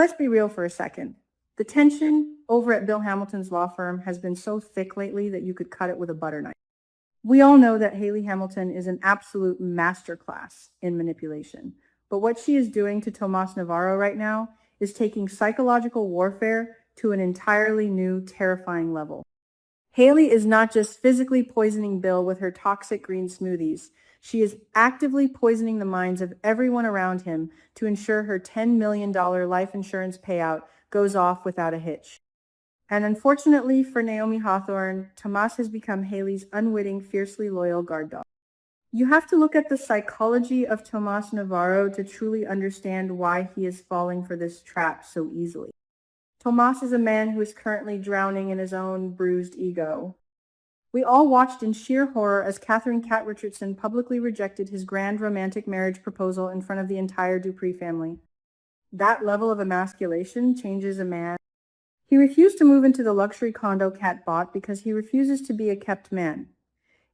let's be real for a second. The tension over at Bill Hamilton's law firm has been so thick lately that you could cut it with a butter knife. We all know that Hayley Hamilton is an absolute masterclass in manipulation, but what she is doing to Tomas Navarro right now is taking psychological warfare to an entirely new, terrifying level. Hayley is not just physically poisoning Bill with her toxic green smoothies. She is actively poisoning the minds of everyone around him to ensure her $10 million life insurance payout goes off without a hitch. And unfortunately for Naomi Hawthorne, Tomas has become Hayley's unwitting, fiercely loyal guard dog. You have to look at the psychology of Tomas Navarro to truly understand why he is falling for this trap so easily. Tomas is a man who is currently drowning in his own bruised ego. We all watched in sheer horror as Catherine Cat Richardson publicly rejected his grand romantic marriage proposal in front of the entire Dupree family. That level of emasculation changes a man. He refused to move into the luxury condo Cat bought because he refuses to be a kept man.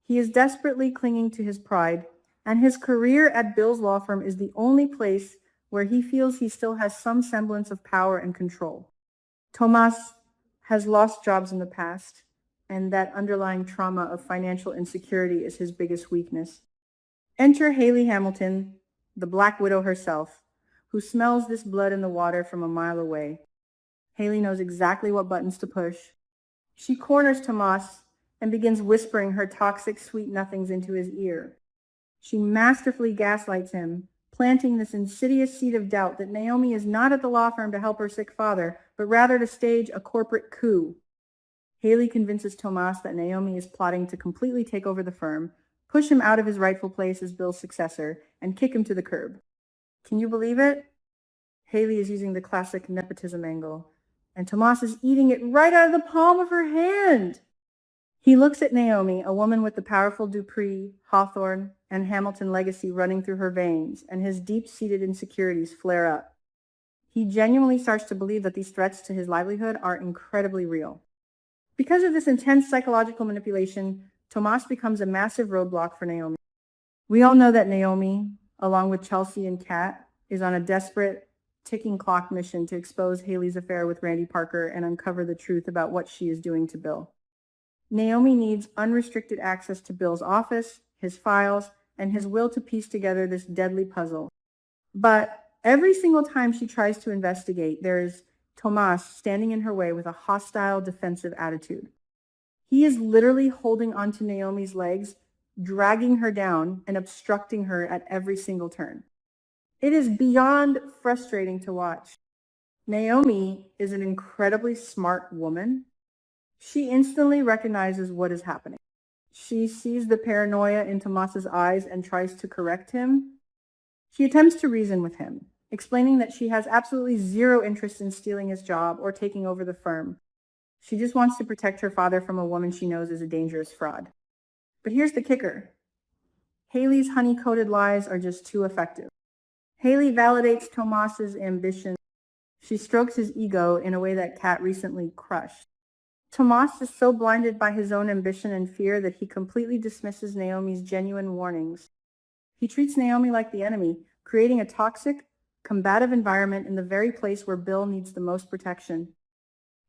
He is desperately clinging to his pride, and his career at Bill's law firm is the only place where he feels he still has some semblance of power and control. Tomas has lost jobs in the past, and that underlying trauma of financial insecurity is his biggest weakness. Enter Hayley Hamilton, the Black Widow herself, who smells this blood in the water from a mile away. Hayley knows exactly what buttons to push. She corners Tomas and begins whispering her toxic sweet nothings into his ear. She masterfully gaslights him, planting this insidious seed of doubt that Naomi is not at the law firm to help her sick father, but rather to stage a corporate coup. Hayley convinces Tomas that Naomi is plotting to completely take over the firm, push him out of his rightful place as Bill's successor, and kick him to the curb. Can you believe it? Hayley is using the classic nepotism angle, and Tomas is eating it right out of the palm of her hand. He looks at Naomi, a woman with the powerful Dupree, Hawthorne, and Hamilton legacy running through her veins, and his deep-seated insecurities flare up. He genuinely starts to believe that these threats to his livelihood are incredibly real. Because of this intense psychological manipulation, Tomas becomes a massive roadblock for Naomi. We all know that Naomi, along with Chelsea and Kat, is on a desperate, ticking clock mission to expose Hayley's affair with Randy Parker and uncover the truth about what she is doing to Bill. Naomi needs unrestricted access to Bill's office, his files, and his will to piece together this deadly puzzle. But every single time she tries to investigate, there is Tomas standing in her way with a hostile, defensive attitude. He is literally holding onto Naomi's legs, dragging her down and obstructing her at every single turn. It is beyond frustrating to watch. Naomi is an incredibly smart woman. She instantly recognizes what is happening. She sees the paranoia in Tomas's eyes and tries to correct him. She attempts to reason with him, explaining that she has absolutely zero interest in stealing his job or taking over the firm. She just wants to protect her father from a woman she knows is a dangerous fraud. But here's the kicker. Hayley's honey-coated lies are just too effective. Hayley validates Tomas's ambition. She strokes his ego in a way that Kat recently crushed. Tomas is so blinded by his own ambition and fear that he completely dismisses Naomi's genuine warnings. He treats Naomi like the enemy, creating a toxic, combative environment in the very place where Bill needs the most protection.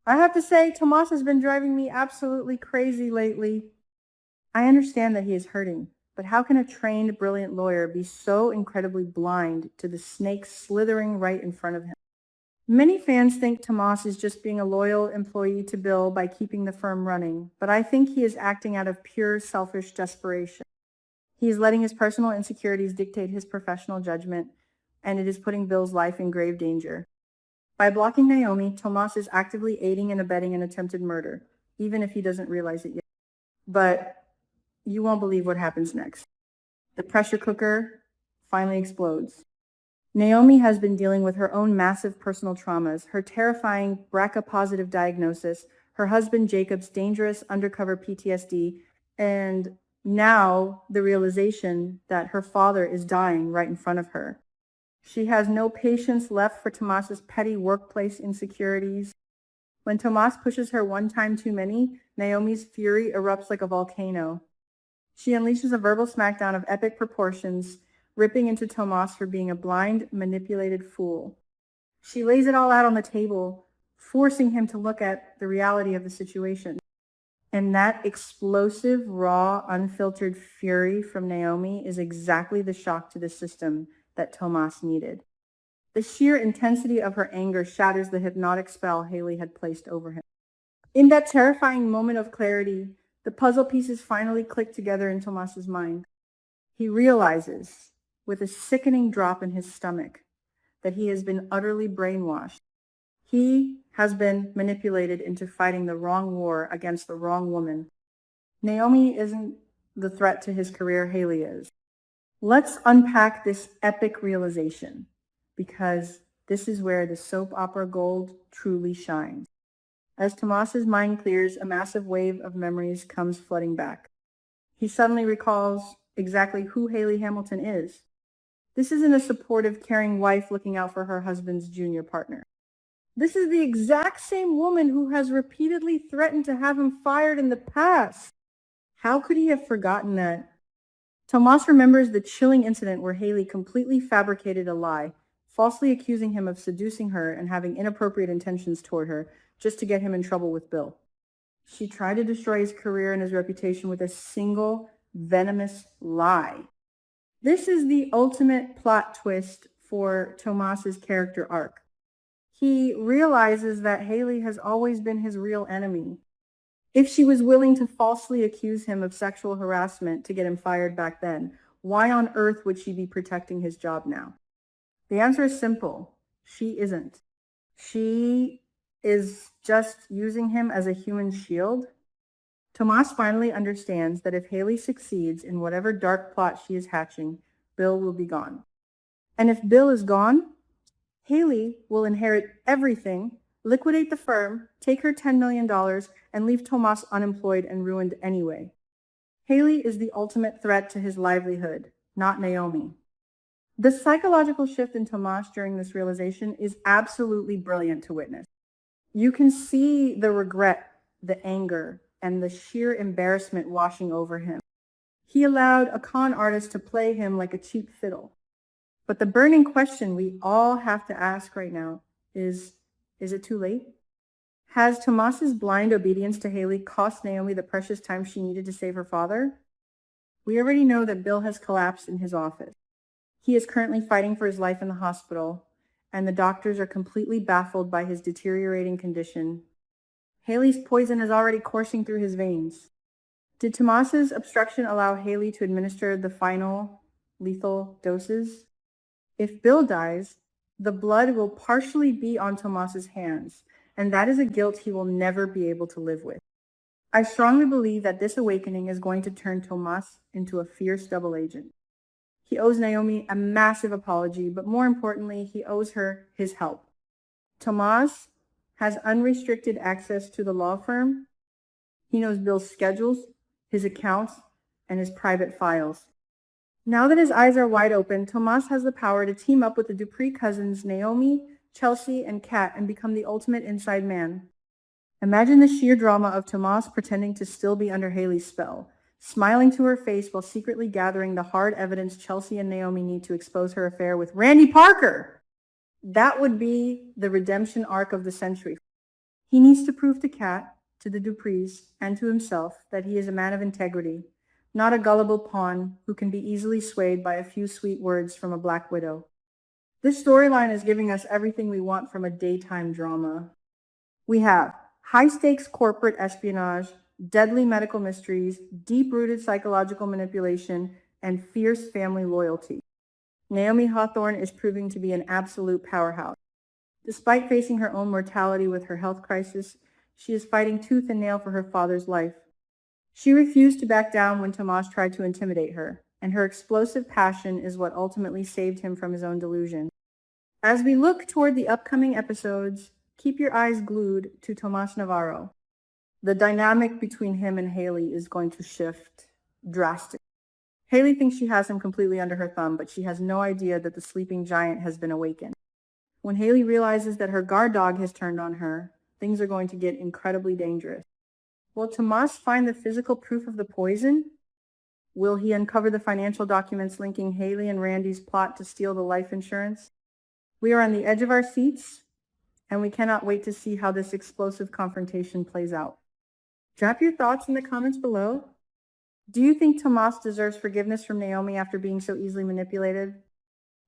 I have to say, Tomas has been driving me absolutely crazy lately. I understand that he is hurting, but how can a trained, brilliant lawyer be so incredibly blind to the snake slithering right in front of him? Many fans think Tomas is just being a loyal employee to Bill by keeping the firm running, but I think he is acting out of pure selfish desperation. He is letting his personal insecurities dictate his professional judgment, and it is putting Bill's life in grave danger. By blocking Naomi, Tomas is actively aiding and abetting an attempted murder, even if he doesn't realize it yet. But you won't believe what happens next. The pressure cooker finally explodes. Naomi has been dealing with her own massive personal traumas, her terrifying BRCA-positive diagnosis, her husband Jacob's dangerous undercover PTSD, and now the realization that her father is dying right in front of her. She has no patience left for Tomas's petty workplace insecurities. When Tomas pushes her one time too many, Naomi's fury erupts like a volcano. She unleashes a verbal smackdown of epic proportions, ripping into Tomas for being a blind, manipulated fool. She lays it all out on the table, forcing him to look at the reality of the situation. And that explosive, raw, unfiltered fury from Naomi is exactly the shock to the system that Tomas needed. The sheer intensity of her anger shatters the hypnotic spell Hayley had placed over him. In that terrifying moment of clarity, the puzzle pieces finally click together in Tomas's mind. He realizes, with a sickening drop in his stomach, that he has been utterly brainwashed. He has been manipulated into fighting the wrong war against the wrong woman. Naomi isn't the threat to his career, Hayley is. Let's unpack this epic realization, because this is where the soap opera gold truly shines. As Tomas's mind clears, a massive wave of memories comes flooding back. He suddenly recalls exactly who Hayley Hamilton is. This isn't a supportive, caring wife looking out for her husband's junior partner. This is the exact same woman who has repeatedly threatened to have him fired in the past. How could he have forgotten that? Tomas remembers the chilling incident where Hayley completely fabricated a lie, falsely accusing him of seducing her and having inappropriate intentions toward her, just to get him in trouble with Bill. She tried to destroy his career and his reputation with a single venomous lie. This is the ultimate plot twist for Tomas's character arc. He realizes that Hayley has always been his real enemy. If she was willing to falsely accuse him of sexual harassment to get him fired back then, why on earth would she be protecting his job now? The answer is simple. She isn't. She is just using him as a human shield. Tomas finally understands that if Hayley succeeds in whatever dark plot she is hatching, Bill will be gone. And if Bill is gone, Hayley will inherit everything, liquidate the firm, take her $10 million, and leave Tomas unemployed and ruined anyway. Hayley is the ultimate threat to his livelihood, not Naomi. The psychological shift in Tomas during this realization is absolutely brilliant to witness. You can see the regret, the anger, and the sheer embarrassment washing over him. He allowed a con artist to play him like a cheap fiddle. But the burning question we all have to ask right now is it too late? Has Tomas's blind obedience to Hayley cost Naomi the precious time she needed to save her father? We already know that Bill has collapsed in his office. He is currently fighting for his life in the hospital, and the doctors are completely baffled by his deteriorating condition. Hayley's poison is already coursing through his veins. Did Tomas's obstruction allow Hayley to administer the final lethal doses? If Bill dies, the blood will partially be on Tomas's hands, and that is a guilt he will never be able to live with. I strongly believe that this awakening is going to turn Tomas into a fierce double agent. He owes Naomi a massive apology, but more importantly, he owes her his help. Tomas has unrestricted access to the law firm. He knows Bill's schedules, his accounts, and his private files. Now that his eyes are wide open, Tomas has the power to team up with the Dupree cousins Naomi, Chelsea, and Kat and become the ultimate inside man. Imagine the sheer drama of Tomas pretending to still be under Hayley's spell, smiling to her face while secretly gathering the hard evidence Chelsea and Naomi need to expose her affair with Randy Parker. That would be the redemption arc of the century. He needs to prove to Kat, to the Duprees, and to himself that he is a man of integrity, not a gullible pawn who can be easily swayed by a few sweet words from a Black Widow. This storyline is giving us everything we want from a daytime drama. We have high-stakes corporate espionage, deadly medical mysteries, deep-rooted psychological manipulation, and fierce family loyalty. Naomi Hawthorne is proving to be an absolute powerhouse. Despite facing her own mortality with her health crisis, she is fighting tooth and nail for her father's life. She refused to back down when Tomas tried to intimidate her, and her explosive passion is what ultimately saved him from his own delusion. As we look toward the upcoming episodes, keep your eyes glued to Tomas Navarro. The dynamic between him and Hayley is going to shift drastically. Hayley thinks she has him completely under her thumb, but she has no idea that the sleeping giant has been awakened. When Hayley realizes that her guard dog has turned on her, things are going to get incredibly dangerous. Will Tomas find the physical proof of the poison? Will he uncover the financial documents linking Hayley and Randy's plot to steal the life insurance? We are on the edge of our seats, and we cannot wait to see how this explosive confrontation plays out. Drop your thoughts in the comments below. Do you think Tomas deserves forgiveness from Naomi after being so easily manipulated?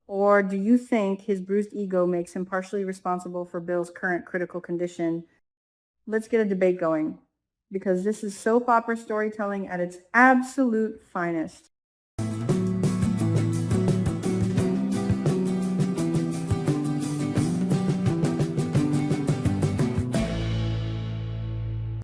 Or do you think his bruised ego makes him partially responsible for Bill's current critical condition? Let's get a debate going, because this is soap opera storytelling at its absolute finest.